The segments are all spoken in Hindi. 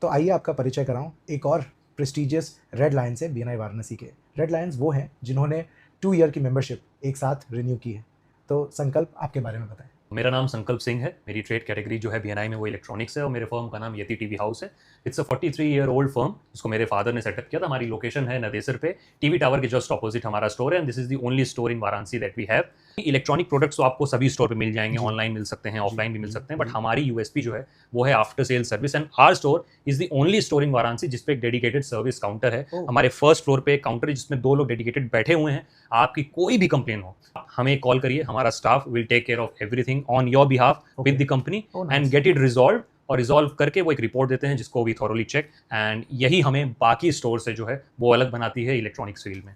तो आइए आपका परिचय कराऊं एक और प्रेस्टिजियस रेड लायन से, BNI वाराणसी के। रेड लायंस वो हैं जिन्होंने 2 ईयर की मेंबरशिप एक साथ रिन्यू की है। तो संकल्प, आपके बारे में बताएं। मेरा नाम संकल्प सिंह है। मेरी ट्रेड कैटेगरी जो है BNI में वो इलेक्ट्रॉनिक्स है और मेरे फर्म का नाम यति टीवी हाउस है। It's a 43 year old firm जिसको मेरे फादर ने सेटअप किया था। हमारी लोकेशन है नदेसर पे, टीवी टावर के जस्ट ऑपोजिट हमारा स्टोर है and this is the only store in Varanasi that we have. Electronic products तो आपको सभी स्टोर पे मिल जाएंगे, ऑनलाइन मिल सकते हैं, ऑफलाइन भी मिल सकते हैं, बट हमारी यूएसपी जो है वो है after sale service and our store is the only store in Varanasi जिसपे एक डेडिकेटेड सर्विस काउंटर है। हमारे फर्स्ट फ्लोर पे एक काउंटर है जिसमें 2 लोग डेडिकेटेड बैठे हुए हैं। आपकी कोई भी कंप्लेन हो, हमें कॉल करिए, हमारा staff will take care of everything on your behalf with the company and get it resolve. और रिजॉल्व करके वो एक रिपोर्ट देते हैं जिसको वी थॉरोली चेक, एंड यही हमें बाकी स्टोर से जो है वो अलग बनाती है इलेक्ट्रॉनिक्स फील्ड में।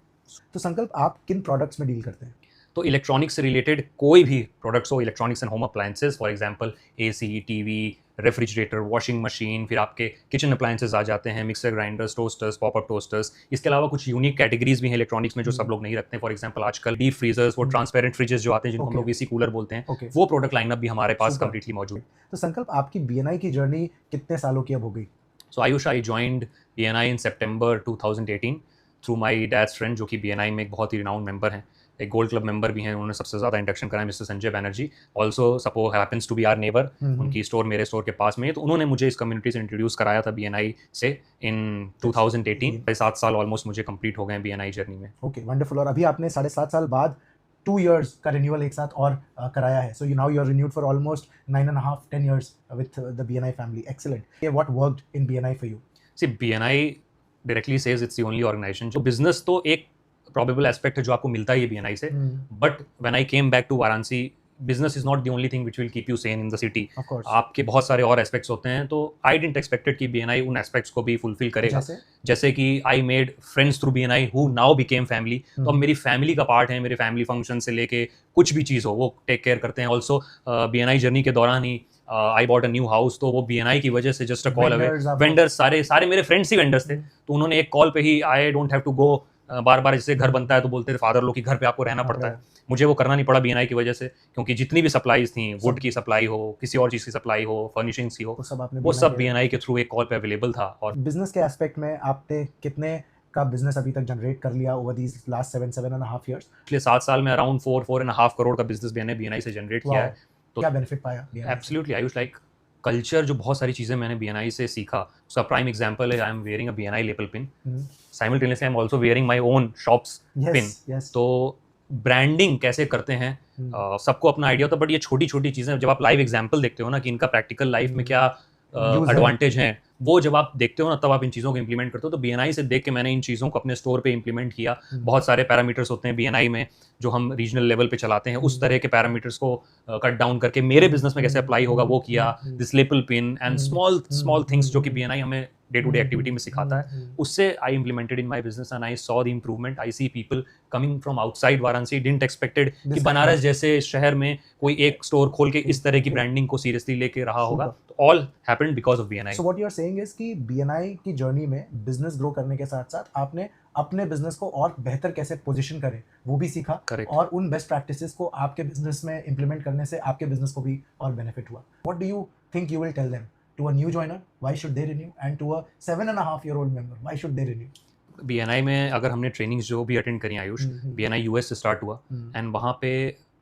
तो संकल्प, आप किन प्रोडक्ट्स में डील करते हैं? तो इलेक्ट्रॉनिक्स से रिलेटेड कोई भी प्रोडक्ट्स हो, electronics and home appliances, for example AC, TV, refrigerator, washing machine, फिर आपके किचन अप्लायंसेस आ जाते हैं, mixer grinders, toasters, popup toasters. इसके अलावा कुछ यूनिक कैटेगरीज भी हैं इलेक्ट्रॉनिक्स में जो सब लोग नहीं रखते हैं। फॉर एग्जांपल आजकल डीप फ्रीजर्स, वो ट्रांसपेरेंट फ्रिजेस जो आते हैं जिनको हम लोग वीसी कूलर बोलते हैं, वो प्रोडक्ट लाइनअप भी हमारे पास कंप्लीटली मौजूद है। तो संकल्प, आपकी BNI की जर्नी कितने सालों की अब हो गई? So Ayush, I joined BNI in September 2018 through my dad's friend जो कि BNI में एक बहुत ही रिनाउंड मेंबर हैं, एक गोल्ड क्लब मेंबर भी हैं। उन्होंने सबसे ज़्यादा इंडक्शन कराया, mister Sanjay Banerjee, also suppose happens to be our neighbour. उनकी स्टोर मेरे स्टोर के पास में है, तो उन्होंने मुझे इस कम्युनिटी से इंट्रोड्यूस कराया था BNI से इन 2018। 7 साल ऑलमोस्ट मुझे कंप्लीट हो गए BNI जर्नी में। Okay, wonderful. और अभी आपने 7.5 साल बाद 2 years का रिन्यूअल एक साथ और कराया है। So you are renewed for almost 9.5-10 years with the BNI family. Excellent. What worked in BNI for you? See, BNI directly says it's the only organization जो बिजनेस तो एक probable aspect है जो आपको मिलता है BNI से, but when I came back to Varanasi, business is not the only thing which will keep you sane in the city. Of course. आपके बहुत सारे और एस्पेक्ट्स होते हैं, तो I didn't expected कि BNI उन एस्पेक्ट्स को भी फुलफिल करेगा। जैसे कि I made friends through BNI who now became family. तो अब मेरी फैमिली का पार्ट है, मेरे फैमिली फंक्शन से लेके कुछ भी चीज़ हो वो टेक केयर करते हैं। ऑल्सो BNI जर्नी के दौरान ही I bought a new house, तो वो BNI की वजह से just a call away, vendors सारे मेरे फ्रेंड्स ही वेंडर्स थे, तो उन्होंने एक कॉल पे ही, I don't have to go बार बार, जैसे घर बनता है तो बोलते थे फादर लोग कि घर पे आपको रहना पड़ता है, मुझे वो करना नहीं पड़ा BNI की वजह से, क्योंकि जितनी भी सप्लाईज थी, वुड की सप्लाई हो, किसी और चीज़ की सप्लाई हो, फर्निशिंग्स की हो, वो सब BNI के थ्रू एक कॉल पे अवेलेबल था। और बिजनेस के एस्पेक्ट में आपने कितने का बिजनेस अभी तक जनरेट कर लिया ओवर दीज लास्ट 7.5 years? पिछले 7 साल में अराउंड 4.5 करोड़ का बिजनेस मैंने BNI से जनरेट किया है। तो क्या बेनिफिट पाया? एब्सोल्युटली आयुष, लाइक कल्चर, जो बहुत सारी चीज़ें मैंने BNI से सीखा, उसका प्राइम एग्जांपल है I am wearing a BNI label pin, simultaneously I am also wearing my own shops pin. तो ब्रांडिंग कैसे करते हैं सबको अपना आइडिया होता है, बट ये छोटी छोटी चीज़ें जब आप लाइव एग्जांपल देखते हो ना कि इनका प्रैक्टिकल लाइफ में क्या एडवांटेज है, वो जब आप देखते हो ना तब आप इन चीज़ों को इंप्लीमेंट करते हो। तो BNI से देख के मैंने इन चीज़ों को अपने स्टोर पे इंप्लीमेंट किया। बहुत सारे पैरामीटर्स होते हैं BNI में जो हम रीजनल लेवल पे चलाते हैं, उस तरह के पैरामीटर्स को कट डाउन करके मेरे बिजनेस में कैसे अप्लाई होगा वो किया। This label pin and small things जो कि BNI हमें डे टू डे एक्टिविटी में सिखाता है, उससे I implemented in my business and I saw the improvement. I see people coming from outside Varanasi, didn't expected कि बनारस जैसे शहर में कोई एक स्टोर खोल के इस तरह की ब्रांडिंग को सीरियसली लेके रहा होगा। तो all happened because of BNI। So what you are saying is कि BNI की जर्नी में बिजनेस ग्रो करने के साथ साथ आपने अपने बिजनेस को और बेहतर कैसे पोजीशन करें वो भी सीखा। Correct. और उन बेस्ट प्रैक्टिसेस को आपके बिजनेस में इंप्लीमेंट करने से आपके बिजनेस को भी और बेनिफिट हुआ। What do you think you will tell them, to a new joiner why should they renew, and to a 7.5-year-old member why should they renew? BNI में अगर हमने ट्रेनिंग्स जो भी अटेंड करी आयुष, BNI US से स्टार्ट हुआ एंड वहाँ पे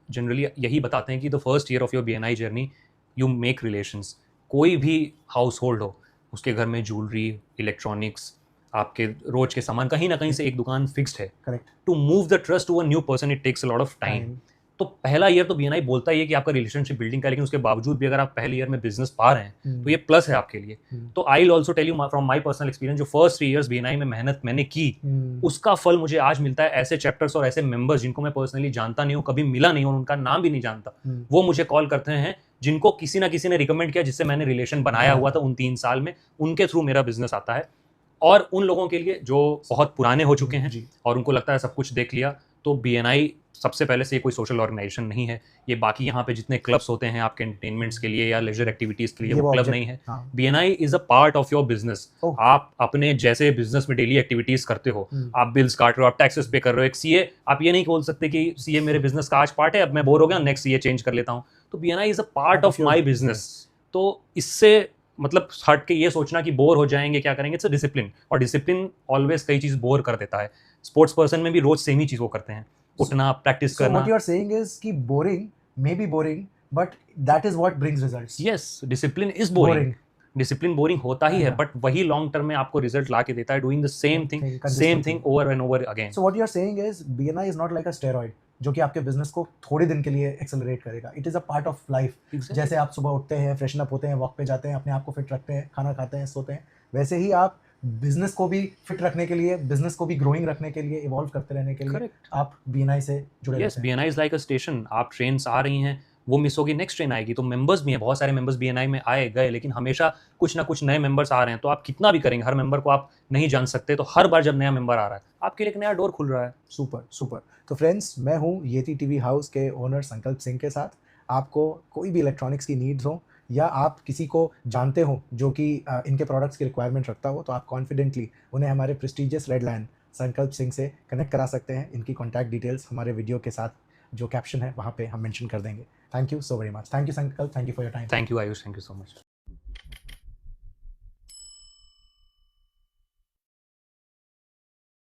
जनरली यही बताते हैं कि the first year of your BNI journey you make relations. कोई भी हाउस होल्ड हो, उसके घर में ज्वेलरी, इलेक्ट्रॉनिक्स, आपके रोज के सामान, कहीं ना कहीं से एक दुकान फिक्स्ड है। Correct. To move the trust to a new person it takes a lot of time. तो पहला ईयर तो BNI बोलता ही है कि आपका रिलेशनशिप बिल्डिंग का, लेकिन उसके बावजूद भी अगर आप पहले ईयर में बिजनेस पा रहे हैं तो ये प्लस है आपके लिए। तो I will also tell you from my personal experience, जो फर्स्ट 3 years BNI में मेहनत मैंने की, उसका फल मुझे आज मिलता है। ऐसे चैप्टर्स और ऐसे मेंबर्स जिनको मैं पर्सनली जानता नहीं हूँ, कभी मिला नहीं हूँ, उनका नाम भी नहीं जानता, वो मुझे कॉल करते हैं जिनको किसी ना किसी ने रिकमेंड किया, जिससे मैंने रिलेशन बनाया हुआ था उन 3 साल में, उनके थ्रू मेरा बिजनेस आता है। और उन लोगों के लिए जो बहुत पुराने हो चुके हैं और उनको लगता है सब कुछ देख लिया, तो BNI सबसे पहले से ये कोई सोशल ऑर्गेनाइजेशन नहीं है। ये बाकी यहाँ पे जितने क्लब्स होते हैं आपके एंटरटेनमेंट्स के लिए या लेजर एक्टिविटीज के लिए, वो क्लब नहीं है। BNI is a part of your business. आप अपने जैसे बिजनेस में डेली एक्टिविटीज करते हो, आप बिल्स काट रहे हो, आप टैक्सेस पे कर रहे हो, एक CA, आप ये नहीं बोल सकते कि CA मेरे बिजनेस का आज पार्ट है, अब मैं बोर हो गया, नेक्स्ट CA चेंज कर लेता हूँ। तो BNI is a part of my business. तो इससे मतलब हट के ये सोचना कि बोर हो जाएंगे क्या करेंगे, इट्स अ डिसिप्लिन, और डिसिप्लिन ऑलवेज कई चीज बोर कर देता है। स्पोर्ट्स पर्सन में भी रोज सेम ही चीज वो करते हैं, उठना, प्रैक्टिस So करना। what you are saying is कि boring may be boring, but that is what brings results. Yes, discipline is boring, Boring. Discipline boring होता ही है, हाँ। बट वही लॉन्ग टर्म में आपको रिजल्ट ला के देता है, doing the same thing consistently. Over and over again. So what you are saying is BNI is not like a steroid जो कि आपके बिजनेस को थोड़े दिन के लिए एक्सेलरेट करेगा. It is a part of life. जैसे आप सुबह उठते हैं, फ्रेशन अप होते हैं, वॉक पे जाते हैं, अपने आप को फिट रखते हैं, खाना खाते हैं, सोते हैं, वैसे ही आप बिजनेस को भी फिट रखने के लिए, बिजनेस को भी ग्रोइंग रखने के लिए, इवॉल्व करते रहने के लिए Correct. आप BNI से जुड़े यस, रहते हैं. BNI is like a station. आप ट्रेन्स आ रही हैं, वो मिस होगी, नेक्स्ट ट्रेन आएगी। तो मेंबर्स भी हैं, बहुत सारे मेंबर्स BNI में आए गए, लेकिन हमेशा कुछ ना कुछ नए मेंबर्स आ रहे हैं। तो आप कितना भी करेंगे, हर मेंबर को आप नहीं जान सकते। तो हर बार जब नया मेंबर आ रहा है, आपके लिए एक नया डोर खुल रहा है। Super super. तो फ्रेंड्स, मैं हूँ येती टीवी हाउस के ओनर संकल्प सिंह के साथ. आपको कोई भी इलेक्ट्रॉनिक्स की नीड्स हो, या आप किसी को जानते हो जो कि इनके प्रोडक्ट्स की रिक्वायरमेंट रखता हो, तो आप कॉन्फिडेंटली उन्हें हमारे प्रेस्टीजियस रेड लायन संकल्प सिंह से कनेक्ट करा सकते हैं. इनकी कॉन्टैक्ट डिटेल्स हमारे वीडियो के साथ जो कैप्शन है वहाँ पे हम मेंशन कर देंगे. Thank you so very much. Thank you Sankalp, thank you for your time. Thank you Ayush, thank you so much.